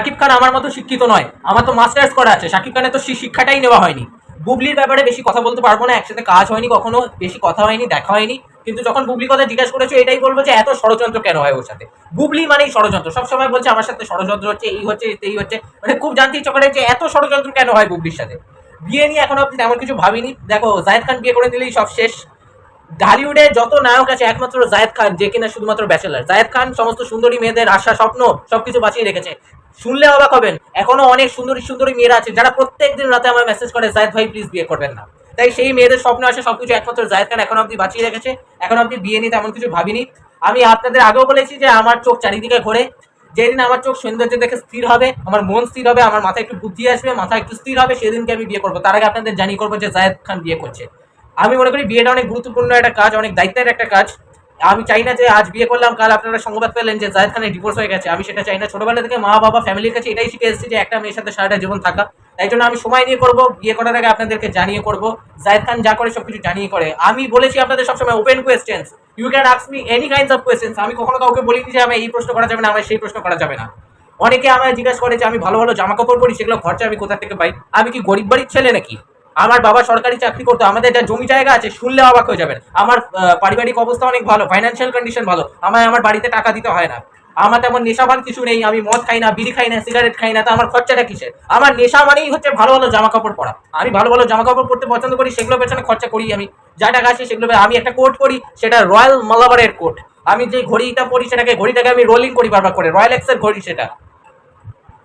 শাকিব খান আমার মতো শিক্ষিত নয়, আমার তো মাস্টার্স করা আছে, শাকিব খানের তো সেই শিক্ষাটাই নেওয়া হয়নি। বুবলির ব্যাপারে বেশি কথা বলতে পারবো না, একসাথে কাজ হয়নি কখনো, বেশি কথা হয়নি, দেখা হয়নি। কিন্তু যখন বুবলি কথা জিজ্ঞাসা করেছো এটাই বলবো যে এত ষড়যন্ত্র কেন হয় ওর সাথে। বুবলি মানেই ষড়যন্ত্র, সবসময় বলছে আমার সাথে ষড়যন্ত্র হচ্ছে, এই হচ্ছে এই হচ্ছে, মানে খুব জানতে ইচ্ছা করে যে এত ষড়যন্ত্র কেন হয় বুবলির সাথে। বিয়ে নিয়ে এখনো অব্দি তেমন কিছু ভাবিনি। দেখো জায়েদ খান বিয়ে করে দিলেই সব শেষ। ঢালিউডে যত নায়ক আছে একমাত্র জায়েদ খান যে কিনা শুধুমাত্র ব্যাচেলার। জায়েদ খান সমস্ত সুন্দরী মেয়েদের আশা স্বপ্ন সবকিছু বাঁচিয়ে রেখেছে। শুনলে অবাক হবেন, এখনো অনেক সুন্দরী সুন্দরী মেয়েরা আছে যারা প্রত্যেকদিন রাতে আমার মেসেজ করে জায়েদ ভাই প্লিজ বিয়ে করবেন না। তাই সেই মেয়েদের স্বপ্ন আসে সবকিছু একমাত্র জায়েদ খান এখনো অব্দি বাঁচিয়ে রেখেছে। এখন অব্দি বিয়ে নিয়ে তেমন কিছু ভাবিনি। আমি আপনাদের আগেও বলেছি যে আমার চোখ চারিদিকে ঘোরে। যেদিন আমার চোখ সৌন্দর্য দেখে স্থির হবে, আমার মন স্থির হবে, আমার মাথায় একটু বুদ্ধি আসবে, মাথা একটু স্থির হবে, সেদিনকে আমি বিয়ে করবো। তার আগে আপনাদের জানিয়ে করবো যে জায়েদ খান বিয়ে করছে। আমি মনে করি বিয়েটা অনেক গুরুত্বপূর্ণ একটা কাজ, অনেক দায়িত্বের একটা কাজ। আমি চাই না যে আজ বিয়ে করলাম কাল আপনারা সংবাদ পেলেন যে জায়েদ খানের ডিভোর্স হয়ে গেছে। আমি সেটা চাই না। ছোটবেলা থেকে মা বাবা ফ্যামিলির কাছে এটাই শিখে এসেছি যে একটা মেয়ের সাথে সারাটা জীবন থাকা। তাই জন্য আমি সময় নিয়ে করবো, বিয়ে করার আগে আপনাদেরকে জানিয়ে করবো। জায়েদ খান যা করে সবকিছু জানিয়ে করে। আমি বলেছি আপনাদের সবসময় open questions, you can ask me any kinds of questions. আমি কখনো কাউকে বলিনি যে আমি এই প্রশ্ন করা যাবে না, আমার সেই প্রশ্ন করা যাবে না। অনেকে আমায় জিজ্ঞাসা করে যে আমি ভালো ভালো জামা কাপড় পরি, সেগুলো খরচা আমি কোথা থেকে পাই। আমি কি গরিব বাড়ির ছেলে নাকি? আমার বাবা সরকারি চাকরি করতো, আমাদের যা জমি জায়গা আছে শুনলে অবাক হয়ে যাবেন। আমার পারিবারিক অবস্থা অনেক ভালো, ফাইন্যান্সিয়াল কন্ডিশন ভালো, আমায় আমার বাড়িতে টাকা দিতে হয় না। আমার তেমন নেশাবান কিছু নেই, আমি মদ খাই না, বিড়ি খাই না, সিগারেট খাই না। তো আমার খরচাটা কিসের? আমার নেশা মানেই হচ্ছে ভালো ভালো জামা কাপড় পরা। আমি ভালো ভালো জামা কাপড় পরতে পছন্দ করি, সেগুলো পেছনে খরচা করি। আমি যা টাকা আছে সেগুলো আমি একটা কোট পরি, সেটা রয়্যাল মালাবারের কোট। আমি যে ঘড়িটা পরি ঘড়িটাকে আমি রোলিং করি বারবার করে, রয়্যাল এক্সের ঘড়ি সেটা।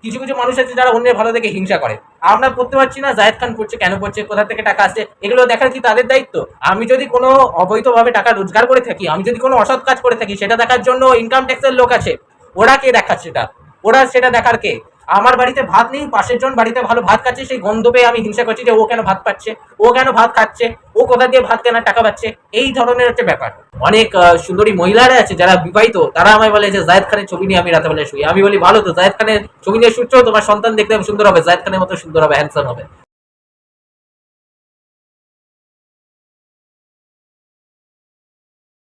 কিছু কিছু মানুষ আছে যারা অন্যের ভালো দেখে হিংসা করে। আমরা করতে পারছি না, জায়েদ খান করছে, কেন করছে, কোথা থেকে টাকা আসছে, এগুলো দেখার কি তাদের দায়িত্ব? আমি যদি কোনো অবৈধভাবে টাকা রোজগার করে থাকি, আমি যদি কোনো অসৎ কাজ করে থাকি, সেটা দেখার জন্য ইনকাম ট্যাক্সের লোক আছে। ওরা কে দেখাচ্ছে সেটা? ওরা সেটা দেখার কে? আমার বাড়িতে ভাত নেই, পাশের জন বাড়িতে ভালো ভাত খাচ্ছে, সেই গন্ধ পেয়ে আমি হিংসা করছি যে ও কেন ভাত পাচ্ছে, ও কেন ভাত খাচ্ছে, ও কোথা দিয়ে ভাত কেনার টাকা পাচ্ছে। এই ধরনের হচ্ছে ব্যাপার। অনেক সুন্দরী মহিলারা আছে যারা বিবাহিত, তারা আমায় বলে যে জায়েদ খানের ছবি নিয়ে আমি রাতে বেলা শুই। আমি বলি ভালো তো, জায়েদ খানের ছবি নিয়ে শুচ্ছ, তোমার সন্তান দেখতে সুন্দর হবে, জায়েদ খানের মতো সুন্দর হবে, হ্যান্ডসাম হবে।